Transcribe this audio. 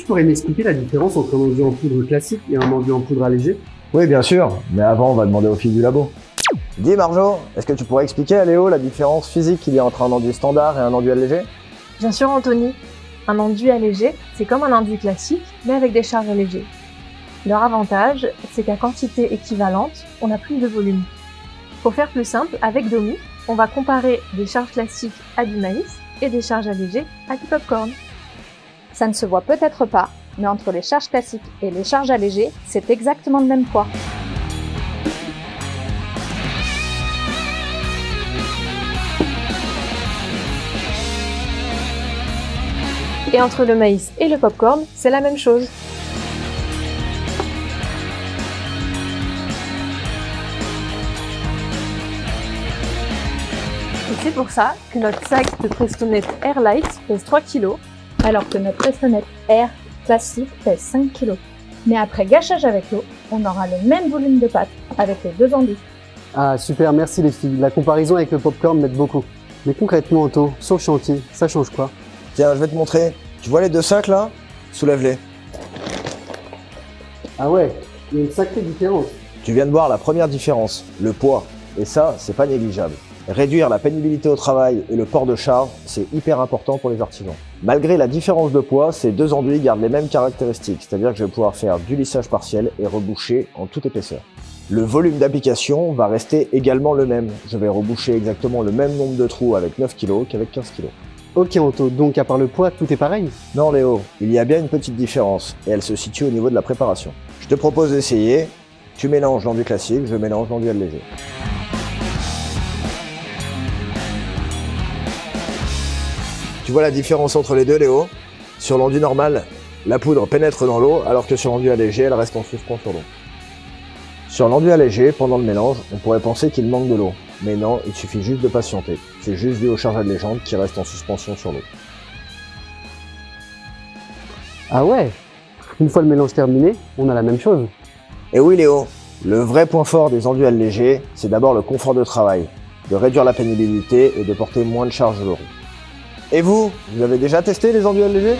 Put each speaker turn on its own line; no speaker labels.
tu pourrais m'expliquer la différence entre un enduit en poudre classique et un enduit en poudre allégé?
Oui, bien sûr, mais avant, on va demander aux filles du labo. Dis Marjo, est-ce que tu pourrais expliquer à Léo la différence physique qu'il y a entre un enduit standard et un enduit allégé?
Bien sûr Anthony, un enduit allégé, c'est comme un enduit classique, mais avec des charges allégées. Leur avantage, c'est qu'à quantité équivalente, on a plus de volume. Pour faire plus simple, avec Domi, on va comparer des charges classiques à du maïs et des charges allégées à du popcorn.
Ça ne se voit peut-être pas, mais entre les charges classiques et les charges allégées, c'est exactement le même poids.
Et entre le maïs et le popcorn, c'est la même chose. Et c'est pour ça que notre sac de Prestonet Air Light pèse 3 kg,
alors que notre Prestonet Air classique pèse 5 kg. Mais après gâchage avec l'eau, on aura le même volume de pâte avec les deux enduits.
Ah super, merci les filles. La comparaison avec le popcorn m'aide beaucoup. Mais concrètement, Anto, sur le chantier, ça change quoi?
Tiens, je vais te montrer. Tu vois les deux sacs là? Soulève-les.
Ah ouais, il y a une sacrée différence.
Tu viens de voir la première différence, le poids. Et ça, c'est pas négligeable. Réduire la pénibilité au travail et le port de charge, c'est hyper important pour les artisans. Malgré la différence de poids, ces deux enduits gardent les mêmes caractéristiques, c'est-à-dire que je vais pouvoir faire du lissage partiel et reboucher en toute épaisseur. Le volume d'application va rester également le même. Je vais reboucher exactement le même nombre de trous avec 9 kg qu'avec 15 kg.
Ok Anto, donc à part le poids, tout est pareil?
Non Léo, il y a bien une petite différence, et elle se situe au niveau de la préparation. Je te propose d'essayer. Tu mélanges l'enduit classique, je mélange l'enduit allégé. Tu vois la différence entre les deux Léo? Sur l'enduit normal, la poudre pénètre dans l'eau, alors que sur l'enduit allégé, elle reste en suspens sur l'eau. Sur l'enduit allégé, pendant le mélange, on pourrait penser qu'il manque de l'eau. Mais non, il suffit juste de patienter. C'est juste dû aux charges allégeantes qui restent en suspension sur l'eau.
Ah ouais, une fois le mélange terminé, on a la même chose.
Et oui Léo, le vrai point fort des enduits allégés, c'est d'abord le confort de travail, de réduire la pénibilité et de porter moins de charge lourde. Et vous avez déjà testé les enduits allégés ?